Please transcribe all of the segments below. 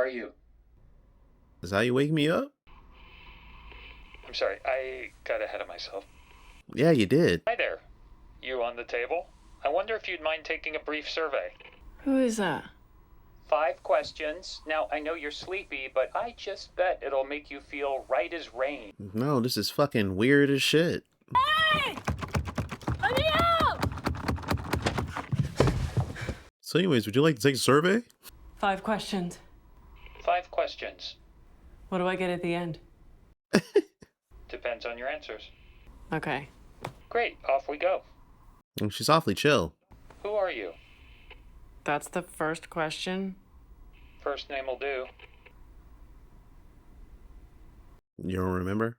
are you? Is how you wake me up? I'm sorry, I got ahead of myself. Yeah, you did. Hi there. You on the table? I wonder if you'd mind taking a brief survey. Who is that? 5 questions. Now, I know you're sleepy, but I just bet it'll make you feel right as rain. No, this is fucking weird as shit. Hey! Let me out! So anyways, would you like to take a survey? 5 questions. 5 questions. What do I get at the end? Depends on your answers. Okay. Great, off we go. She's awfully chill. Who are you? That's the first question. First name will do. You don't remember?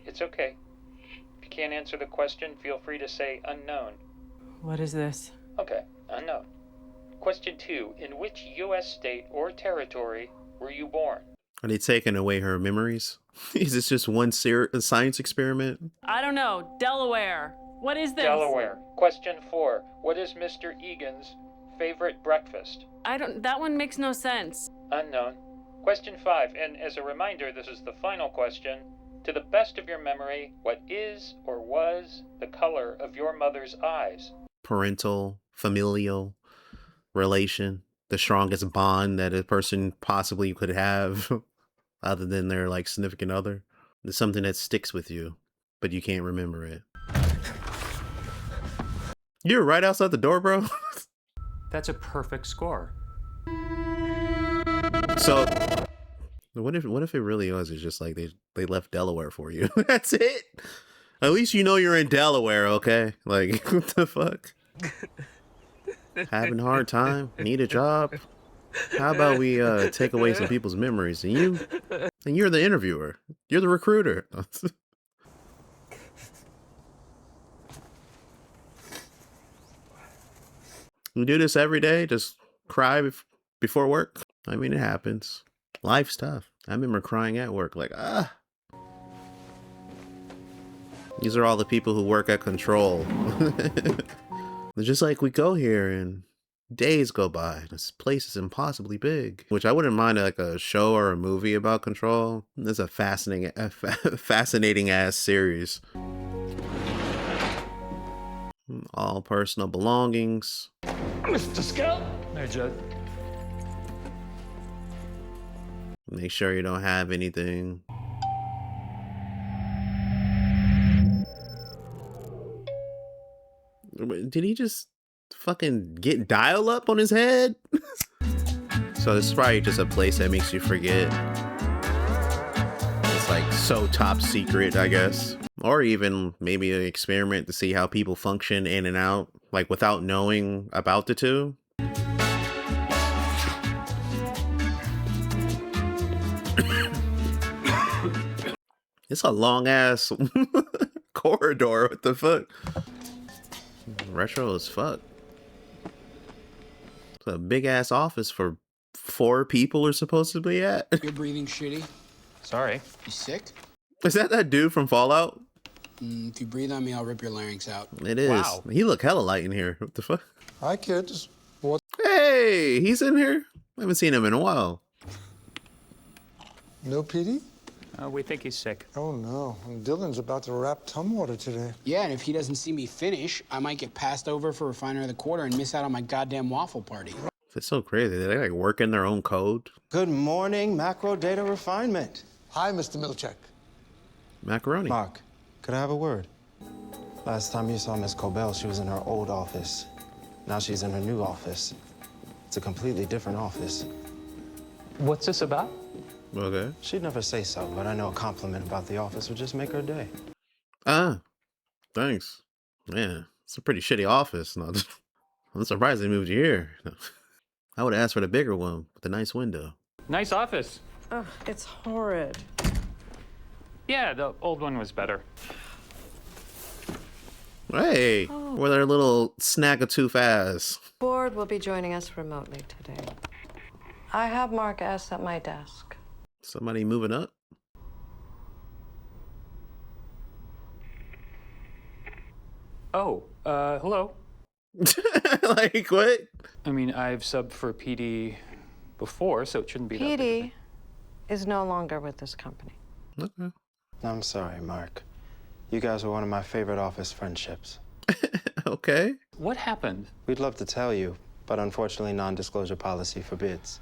It's okay. If you can't answer the question, feel free to say unknown. What is this? Okay, unknown. Question 2. In which U.S. state or territory were you born? Are they taking away her memories? Is this just one science experiment? I don't know. Delaware. What is this? Delaware. Question 4. What is Mr. Egan's favorite breakfast? That one makes no sense. Unknown. Question 5. And as a reminder, this is the final question. To the best of your memory, what is or was the color of your mother's eyes? Parental, familial relation. The strongest bond that a person possibly could have other than their like significant other. It's something that sticks with you, but you can't remember it. You're right outside the door, bro. That's a perfect score. So what if it really was? It's just like they left Delaware for you. That's it. At least you know you're in Delaware, okay? Like, what the fuck? Having a hard time? Need a job? How about we take away some people's memories and you're the interviewer. You're the recruiter. You do this every day? Just cry before work? I mean, it happens. Life's tough. I remember crying at work like, ah. These are all the people who work at Control. It's just like we go here and days go by. This place is impossibly big. Which I wouldn't mind like a show or a movie about Control. It's a fascinating ass series. All personal belongings. Mr. Scout. Hey, Judd. Make sure you don't have anything. Did he just fucking get dial up on his head? So this is probably just a place that makes you forget. It's like so top secret, I guess. Or even maybe an experiment to see how people function in and out, like without knowing about the two. It's a long ass corridor. What the fuck? Retro as fuck. It's a big ass office for 4 people are supposed to be at. You're breathing shitty. Sorry. You sick? Is that dude from Fallout? If you breathe on me, I'll rip your larynx out. It is. Wow. He look hella light in here. What the fuck? Hi, kids. What? Hey, he's in here. I haven't seen him in a while. No PD? We think he's sick. Oh, no. Dylan's about to wrap Tumwater today. Yeah, and if he doesn't see me finish, I might get passed over for Refiner of the Quarter and miss out on my goddamn waffle party. It's so crazy. They like work in their own code. Good morning, macro data refinement. Hi, Mr. Milchek. Macaroni. Mark, could I have a word? Last time you saw Miss Cobell, she was in her old office. Now she's in her new office. It's a completely different office. What's this about? Okay. She'd never say so, but I know a compliment about the office would just make her day. Ah, thanks. Man, it's a pretty shitty office. No, I'm surprised they moved you here. I would ask for the bigger one with the nice window. Nice office. Ugh, it's horrid. Yeah, the old one was better. Hey, with our little snack-a-tooth ass. Board will be joining us remotely today. I have Mark S. at my desk. Somebody moving up? Oh, hello. Like, what? I mean, I've subbed for PD before, so it shouldn't be that big a Ky.D. thing. is no longer with this company. Okay. I'm sorry, Mark. You guys were one of my favorite office friendships. Okay. What happened? We'd love to tell you, but unfortunately non-disclosure policy forbids.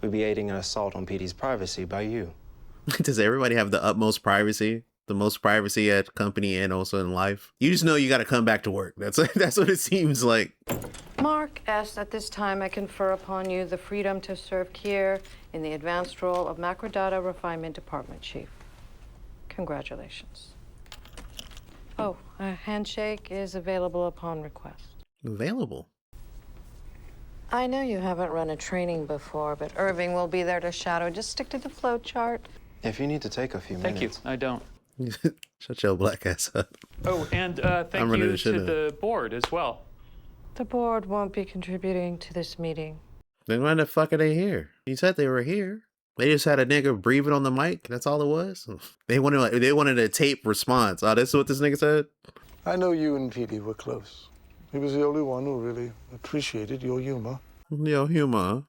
We'd be aiding an assault on PD's privacy by you. Does everybody have the utmost privacy? The most privacy at company and also in life? You just know you got to come back to work. That's what it seems like. Mark S., at this time I confer upon you the freedom to serve here in the advanced role of Macrodata Refinement Department Chief. Congratulations. Oh, a handshake is available upon request. Available. I know you haven't run a training before, but Irving will be there to shadow. Just stick to the flow chart. If you need to take a few Thank minutes. you. I don't. Shut your black ass up. Oh, and thank I'm running you the shit to up. the board as well. The board won't be contributing to this meeting. Then why the fuck are they here? You said they were here. They just had a nigga breathing on the mic. That's all it was. They wanted a tape response. Oh, this is what this nigga said? I know you and P.D. were close. He was the only one who really appreciated your humor. Yo, humor.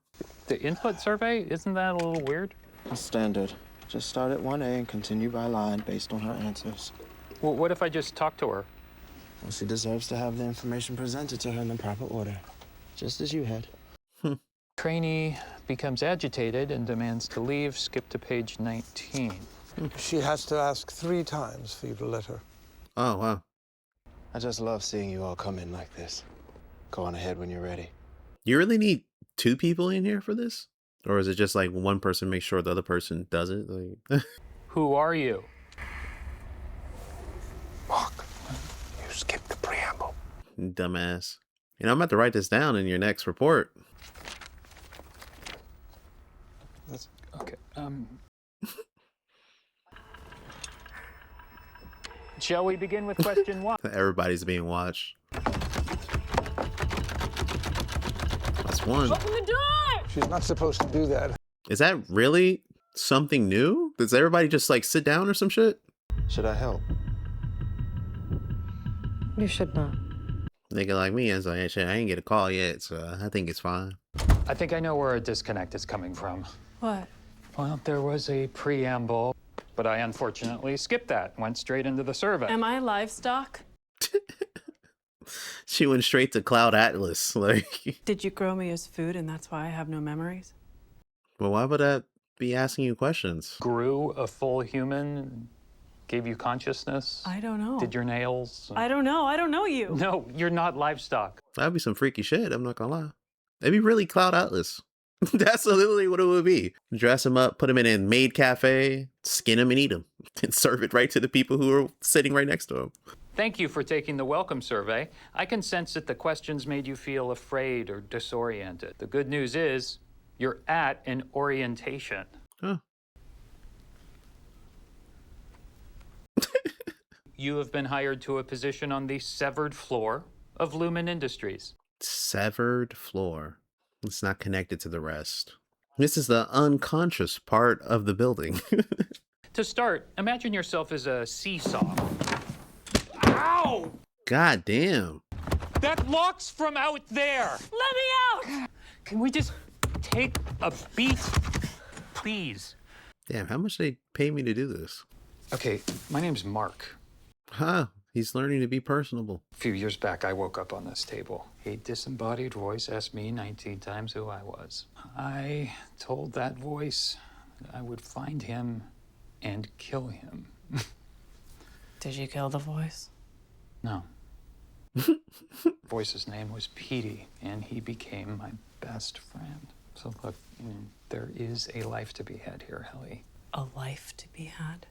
The input survey, isn't that a little weird? Standard. Just start at 1A and continue by line based on her answers. Well, what if I just talk to her? Well, she deserves to have the information presented to her in the proper order, just as you had. Trainee becomes agitated and demands to leave. Skip to page 19. She has to ask 3 times for you to let her. Oh, wow. I just love seeing you all come in like this. Go on ahead when you're ready. You really need 2 people in here for this? Or is it just like one person makes sure the other person does it? Like, Who are you? Mark, you skipped the preamble. dumbass. You know, I'm about to write this down in your next report. Okay. Shall we begin with question 1? Everybody's being watched. That's one. Open the door! She's not supposed to do that. Is that really something new? Does everybody just like sit down or some shit? Should I help? You should not. Nigga like me is like, shit, I ain't get a call yet, so I think it's fine. I think I know where a disconnect is coming from. What? Well, there was a preamble, but I unfortunately skipped that. Went straight into the survey. Am I livestock? She went straight to Cloud Atlas. Like, Did you grow me as food and that's why I have no memories? well, why would I be asking you questions? Grew a full human, gave you consciousness. I don't know. Did your nails. I don't know. I don't know you. No, you're not livestock. That'd be some freaky shit, I'm not gonna lie. It'd be really Cloud Atlas. That's literally what it would be. Dress him up, put him in a maid cafe, skin him and eat him, and serve it right to the people who are sitting right next to him. Thank you for taking the welcome survey. I can sense that the questions made you feel afraid or disoriented. The good news is you're at an orientation. Huh. You have been hired to a position on the severed floor of Lumen Industries. Severed floor. It's not connected to the rest. This is the unconscious part of the building. To start, imagine yourself as a seesaw. Ow! God damn. That lock's from out there. Let me out! Can we just take a beat, please? Damn, how much they pay me to do this? Okay, my name's Mark. Huh, he's learning to be personable. A few years back, I woke up on this table. A disembodied voice asked me 19 times who I was. I told that voice I would find him and kill him. Did you kill the voice? No. Voice's name was P.D., and he became my best friend. So look, there is a life to be had here, Helly. A life to be had?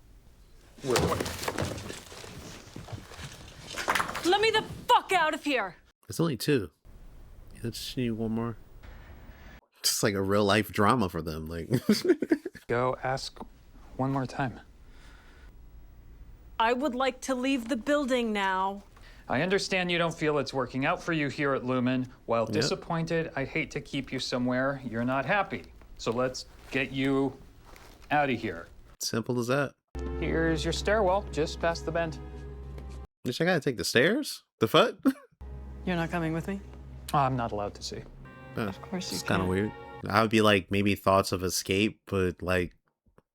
Let me the fuck out of here! It's only 2. I just need one more. Just like a real life drama for them. Like, Go ask one more time. I would like to leave the building now. I understand you don't feel it's working out for you here at Lumen. While disappointed, I'd hate to keep you somewhere you're not happy. So let's get you out of here. simple as that. Here's your stairwell, just past the bend. Bitch, I gotta take the stairs? The fuck? You're not coming with me? I'm not allowed to see. Of course you It's kind of can't. weird. I would be like maybe thoughts of escape, but like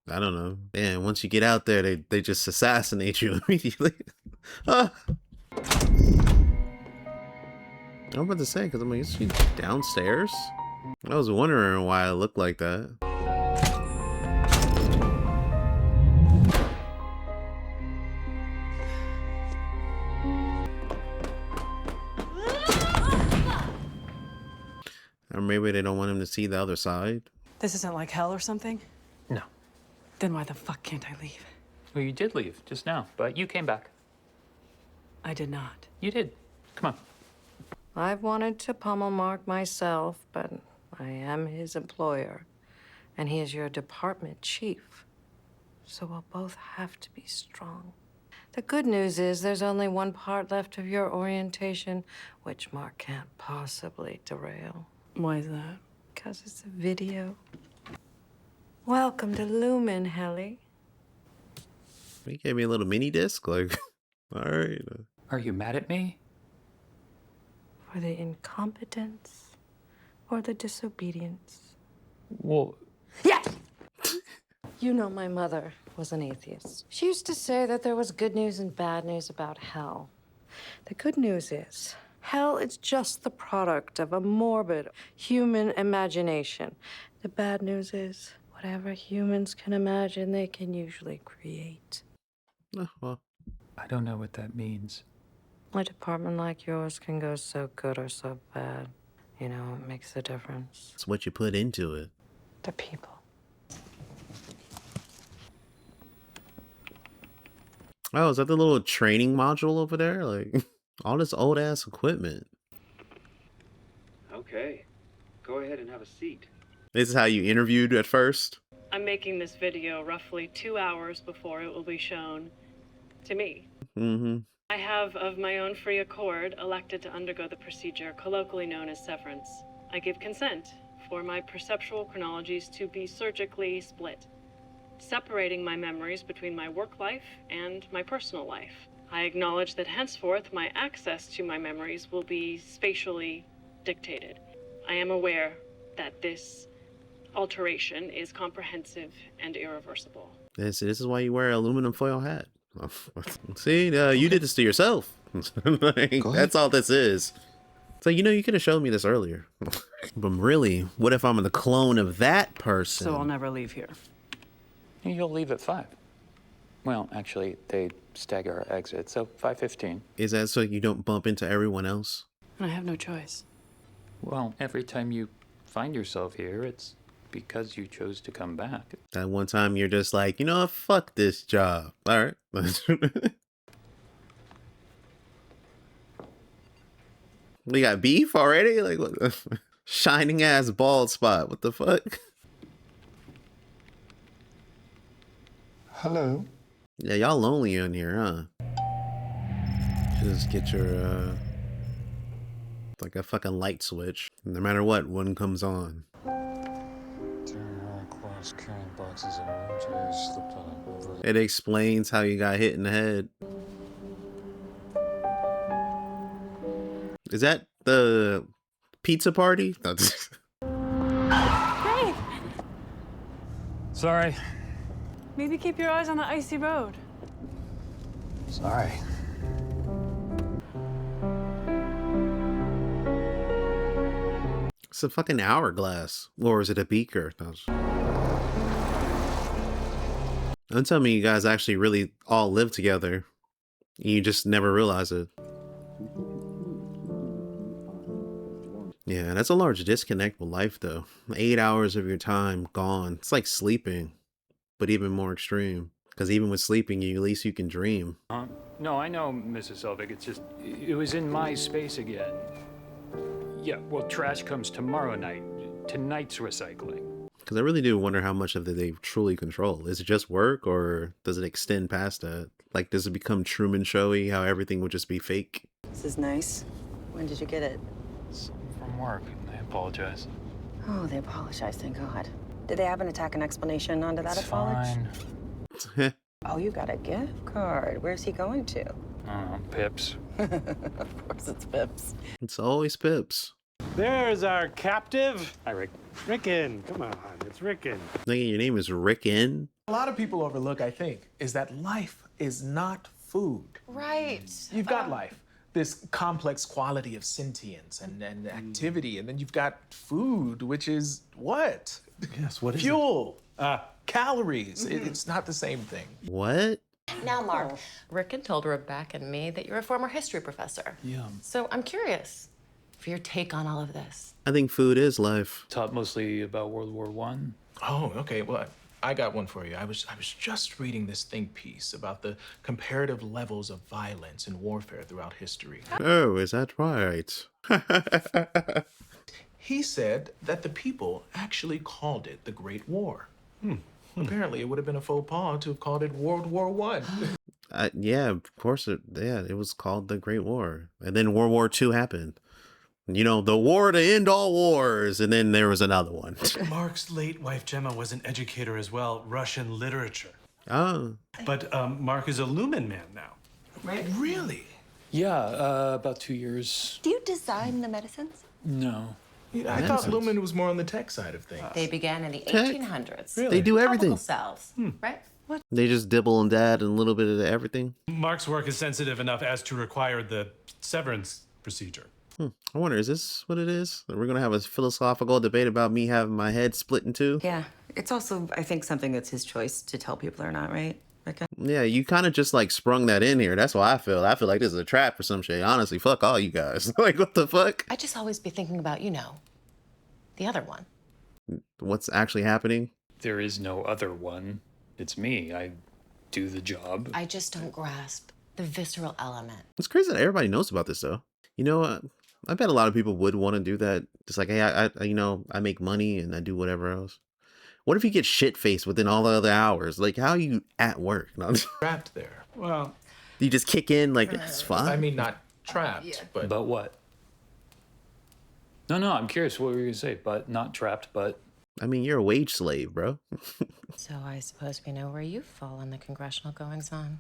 I don't know. And once you get out there, they just assassinate you immediately. Ah. I'm about to say, because I'm like, is she downstairs? I was wondering why it looked like that. Or maybe they don't want him to see the other side. This isn't like hell or something? No. Then why the fuck can't I leave? Well, you did leave just now, but you came back. I did not. You did. Come on. I've wanted to pummel Mark myself, but I am his employer, and he is your department chief. So we'll both have to be strong. The good news is there's only one part left of your orientation, which Mark can't possibly derail. Why is that? Because it's a video. Welcome to Lumen, Helly. He gave me a little mini disc, like, all right. Are you mad at me? For the incompetence or the disobedience? Well, Yes! You know my mother was an atheist. She used to say that there was good news and bad news about hell. The good news is, hell is just the product of a morbid human imagination. The bad news is, whatever humans can imagine, they can usually create. Oh, well, I don't know what that means. A department like yours can go so good or so bad. You know, it makes a difference. it's what you put into it. The people. Oh, is that the little training module over there? Like, all this old ass equipment. Okay, go ahead and have a seat. This is how you interviewed at first? I'm making this video roughly 2 hours before it will be shown to me. Mm-hmm. I have, of my own free accord, elected to undergo the procedure colloquially known as severance. I give consent for my perceptual chronologies to be surgically split, separating my memories between my work life and my personal life. I acknowledge that henceforth my access to my memories will be spatially dictated. I am aware that this alteration is comprehensive and irreversible. This is why you wear an aluminum foil hat. See, you did this to yourself. Like, that's all this is. So, you know, you could have shown me this earlier. But really, what if I'm the clone of that person? So I'll never leave here. You'll leave at 5. Well, actually, they stagger our exit, so 5:15. Is that so you don't bump into everyone else? And I have no choice. Well, every time you find yourself here, it's because you chose to come back. That one time you're just like, you know what, fuck this job. All right. We got beef already? Like, what the shining ass bald spot. What the fuck? Hello. Yeah, y'all lonely in here, huh? Just get your, like a fucking light switch. No matter what, one comes on. It explains how you got hit in the head. Is that the pizza party? Hey! Sorry. Maybe keep your eyes on the icy road. Sorry. It's a fucking hourglass. Or is it a beaker? Don't tell me you guys actually really all live together. You just never realize it. Yeah, that's a large disconnect with life, though. 8 hours of your time gone. It's like sleeping, but even more extreme. Because even with sleeping, at least you can dream. No, I know, Mrs. Selvig. It's just, it was in my space again. Yeah, well, trash comes tomorrow night. Tonight's recycling. Because I really do wonder how much of it they truly control. Is it just work, or does it extend past that? Like, does it become Truman Showy, how everything would just be fake? This is nice. When did you get it? It's from work. I apologize. Oh, they apologize, thank God. Did they have an attack and explanation onto that It's apology? fine. Oh, you got a gift card. Where's he going to? Pips. Of course it's Pips. It's always Pips. There's our captive. Hi, Rick. Rickon, come on, it's Rickon. Nigga, your name is Rickon? A lot of people overlook, I think, is that life is not food. Right. You've got life, this complex quality of sentience and activity, and then you've got food, which is what? Yes, what is Fuel. Calories. It's not the same thing. What? Now, Mark, Rickon told Rebecca and me that you're a former history professor. Yeah. So I'm curious for your take on all of this. I think food is life. Taught mostly about World War I. Oh, okay. Well, I got one for you. I was just reading this think piece about the comparative levels of violence and warfare throughout history. Oh, is that right? He said that the people actually called it the Great War. Apparently, it would have been a faux pas to have called it World War I. Yeah, of course. It was called the Great War. And then World War II happened. You know, the war to end all wars. And then there was another one. Mark's late wife, Gemma, was an educator as well, Russian literature. Oh. But Mark is a Lumen man now. Right? Really? Yeah, about 2 years. Do you design the medicines? No. I thought Lumen was more on the tech side of things. They began in the Tech? 1800s. Really? They do everything. Topical salves, right? What? They just dibble and dad and a little bit of everything. Mark's work is sensitive enough as to require the severance procedure. I wonder, is this what it is? We're going to have a philosophical debate about me having my head split in two? Yeah. It's also, I think, something that's his choice to tell people or not, right? Yeah, you kind of just like sprung that in here. That's why I feel. I feel like this is a trap or some shit. Honestly, fuck all you guys. Like, what the fuck? I just always be thinking about, the other one. What's actually happening? There is no other one. It's me. I do the job. I just don't grasp the visceral element. It's crazy that everybody knows about this, though. You know what? I bet a lot of people would want to do that. Just like, hey, I make money and I do whatever else. What if you get shit-faced within all the other hours? Like, how are you at work? No, Trapped there. Well, you just kick in like, that's fine. I mean, not trapped, but... But what? No, I'm curious what were you going to say, but not trapped, but... I mean, you're a wage slave, bro. So I suppose we know where you fall in the congressional goings-on.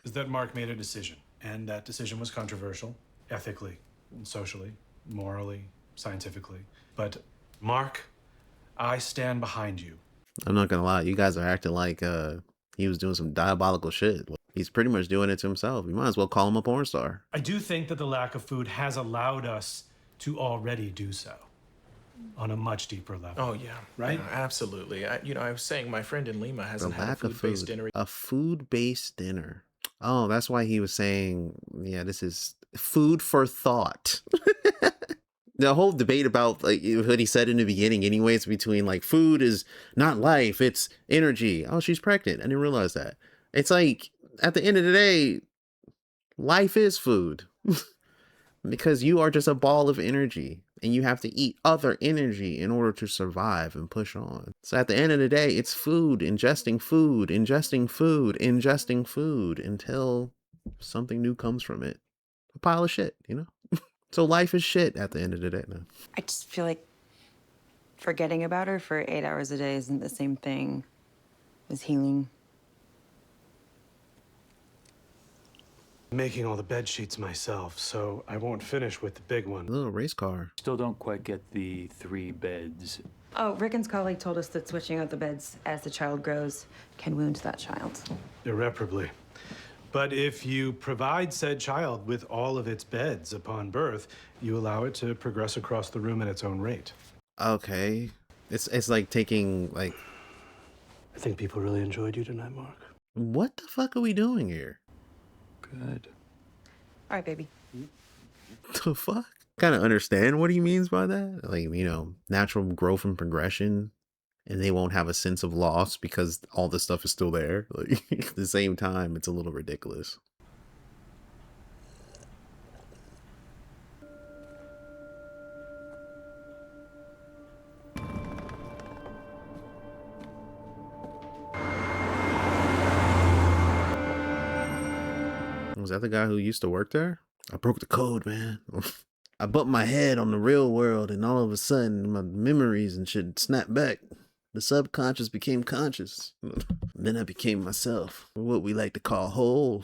is that Mark made a decision, and that decision was controversial, ethically, socially, morally, scientifically. But Mark, I stand behind you. I'm not gonna lie, you guys are acting like he was doing some diabolical shit. He's pretty much doing it to himself. You might as well call him a porn star. I do think that the lack of food has allowed us to already do so on a much deeper level. Oh, yeah. Right? Yeah, absolutely. I was saying my friend in Lima The hasn't had a lack of food-based food. dinner. A food-based dinner. Oh, that's why he was saying, yeah, this is food for thought. The whole debate about like what he said in the beginning anyways, between like food is not life, it's energy. Oh, she's pregnant. I didn't realize that. It's like at the end of the day, life is food. Because you are just a ball of energy and you have to eat other energy in order to survive and push on. So at the end of the day, it's food, ingesting food, ingesting food, ingesting food until something new comes from it. A pile of shit, you know? So life is shit at the end of the day now. I just feel like forgetting about her for 8 hours a day isn't the same thing as healing. Making all the bed sheets myself, so I won't finish with the big one. A little race car. Still don't quite get the 3 beds. Oh, Rickon's colleague told us that switching out the beds as the child grows can wound that child. Irreparably. But if you provide said child with all of its beds upon birth, you allow it to progress across the room at its own rate. Okay. It's like taking like... I think people really enjoyed you tonight, Mark. What the fuck are we doing here? Good. All right, baby. The fuck? Kind of understand what he means by that. Like, you know, natural growth and progression, and they won't have a sense of loss because all this stuff is still there. Like, at the same time, it's a little ridiculous. Was that the guy who used to work there? I broke the code, man. I bumped my head on the real world, and all of a sudden, my memories and shit snapped back. The subconscious became conscious. Then I became myself, what we like to call whole.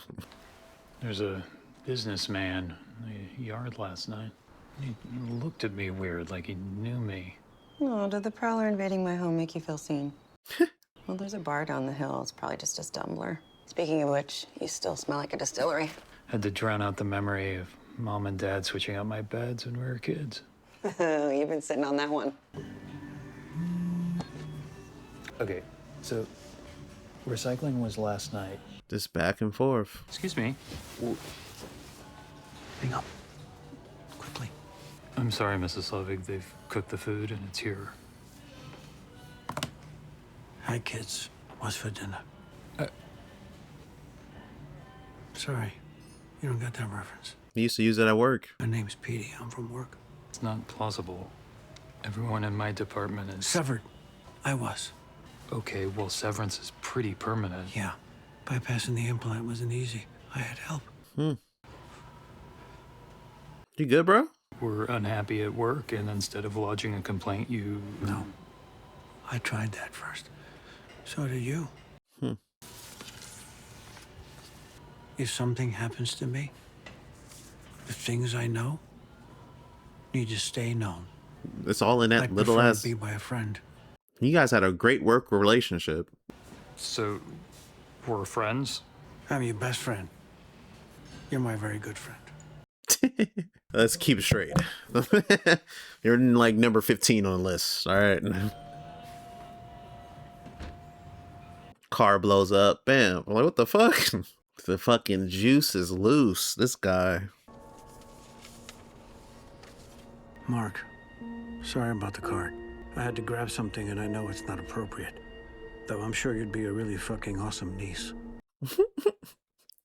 There's a businessman in the yard last night. He looked at me weird, like he knew me. Oh, did the prowler invading my home make you feel seen? Well, there's a bar down the hill. It's probably just a stumbler. Speaking of which, you still smell like a distillery. Had to drown out the memory of Mom and Dad switching out my beds when we were kids. You've been sitting on that one. Okay, so recycling was last night. Just back and forth. Excuse me. Hang up. Quickly. I'm sorry, Mrs. Slovig. They've cooked the food and it's here. Hi, kids. What's for dinner? Sorry, you don't got that reference. He used to use it at work. My name's Ky.D. I'm from work. It's not plausible. Everyone in my department is... Severed. I was. Okay, well, severance is pretty permanent. Yeah. Bypassing the implant wasn't easy. I had help. You good, bro? We're unhappy at work, and instead of lodging a complaint, you... No. I tried that first. So did you. If something happens to me, the things I know need to stay known. It's all in that I'd little prefer ass. to be by a friend. You guys had a great work relationship. So, we're friends? I'm your best friend. You're my very good friend. Let's keep it straight. You're like number 15 on the list. All right. Car blows up. Bam. I'm like, what the fuck? The fucking juice is loose. This guy. Mark, sorry about the card. I had to grab something and I know it's not appropriate. Though I'm sure you'd be a really fucking awesome niece.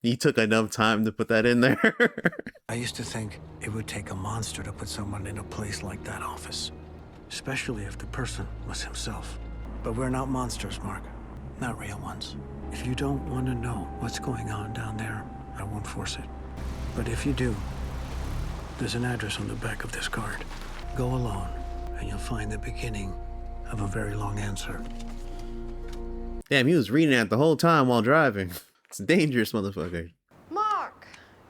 You took enough time to put that in there. I used to think it would take a monster to put someone in a place like that office. Especially if the person was himself. But we're not monsters, Mark. Not real ones. If you don't want to know what's going on down there, I won't force it. But if you do, there's an address on the back of this card. Go alone, and you'll find the beginning of a very long answer. Damn, he was reading that the whole time while driving. It's a dangerous motherfucker. Mark,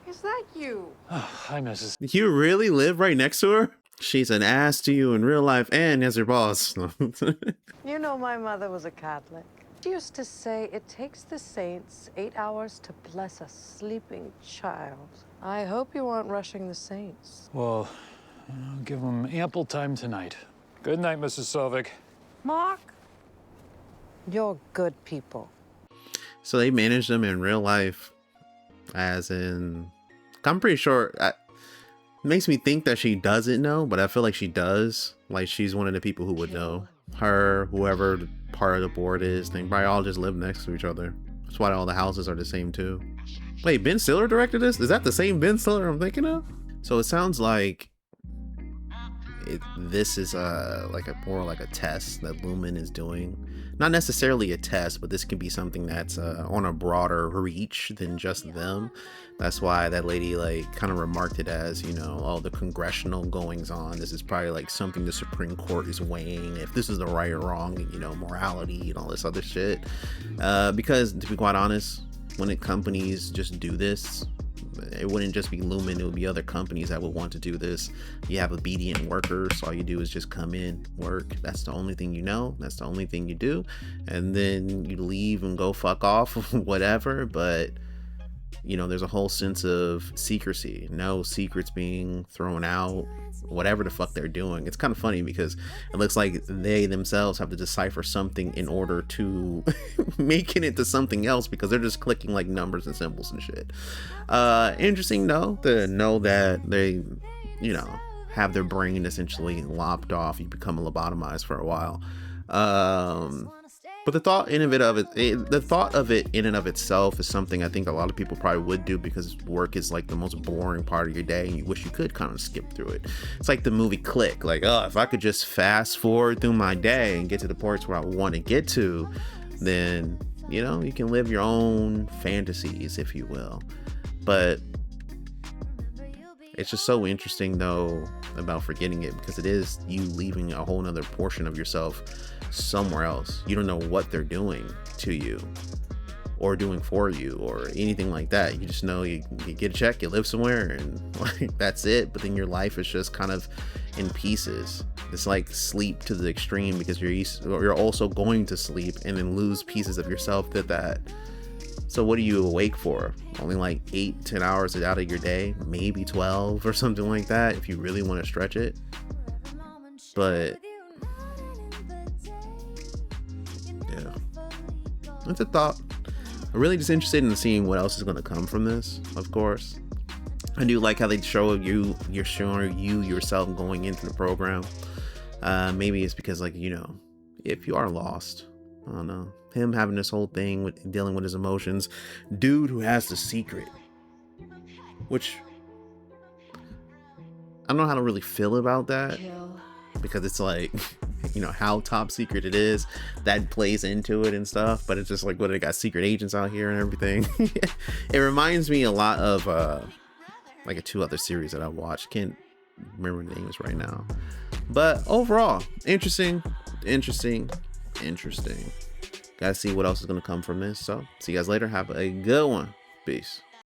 is that you? Oh, hi, Mrs. You really live right next to her? She's an ass to you in real life and as your boss. You know my mother was a Catholic. She used to say it takes the saints 8 hours to bless a sleeping child. I hope you aren't rushing the saints. Well, I'll give them ample time tonight. Good night, Mrs. Selvig. Mark, you're good people. So they manage them in real life, as in, I'm pretty sure, it makes me think that she doesn't know, but I feel like she does. Like she's one of the people who would know. Her, whoever the part of the board is, they probably all just live next to each other. That's why all the houses are the same too. Wait, Ben Stiller directed this? Is that the same Ben Stiller I'm thinking of? So it sounds like this is like more like a test that Lumen is doing. Not necessarily a test, but this can be something that's on a broader reach than just them. That's why that lady like kind of remarked it as, you know, all the congressional goings on. This is probably like something the Supreme Court is weighing, if this is the right or wrong, you know, morality and all this other shit. Because to be quite honest, when companies just do this, it wouldn't just be Lumen, it would be other companies that would want to do this. You have obedient workers, all you do is just come in, work, that's the only thing you know, that's the only thing you do, and then you leave and go fuck off, whatever. But you know, there's a whole sense of secrecy, no secrets being thrown out, whatever the fuck they're doing. It's kind of funny because it looks like they themselves have to decipher something in order to make it into something else, because they're just clicking like numbers and symbols and shit. Interesting though to know that they, you know, have their brain essentially lopped off. You become lobotomized for a while. But the thought in and of itself is something I think a lot of people probably would do, because work is like the most boring part of your day and you wish you could kind of skip through it. It's like the movie Click. Like, oh, if I could just fast forward through my day and get to the parts where I want to get to, then, you know, you can live your own fantasies, if you will. But it's just so interesting though about forgetting it, because it is you leaving a whole nother portion of yourself somewhere else. You don't know what they're doing to you, or doing for you or anything like that. You just know you get a check, you live somewhere, and like that's it. But then your life is just kind of in pieces. It's like sleep to the extreme, because you're also going to sleep and then lose pieces of yourself to that. So what are you awake for? Only like 8-10 hours out of your day, maybe 12 or something like that, if you really want to stretch it. But yeah, it's a thought. I'm really just interested in seeing what else is going to come from this. Of course, I do like how they you're showing you yourself going into the program. Maybe it's because, like, you know, if you are lost, I don't know, him having this whole thing with dealing with his emotions, dude who has the secret, which I don't know how to really feel about that, because it's like, you know, how top secret it is, that plays into it and stuff. But it's just like, what, they got secret agents out here and everything. It reminds me a lot of like 2 other series that I watched. Can't remember the names right now, but overall interesting. Gotta see what else is gonna come from this. So see you guys later. Have a good one. Peace.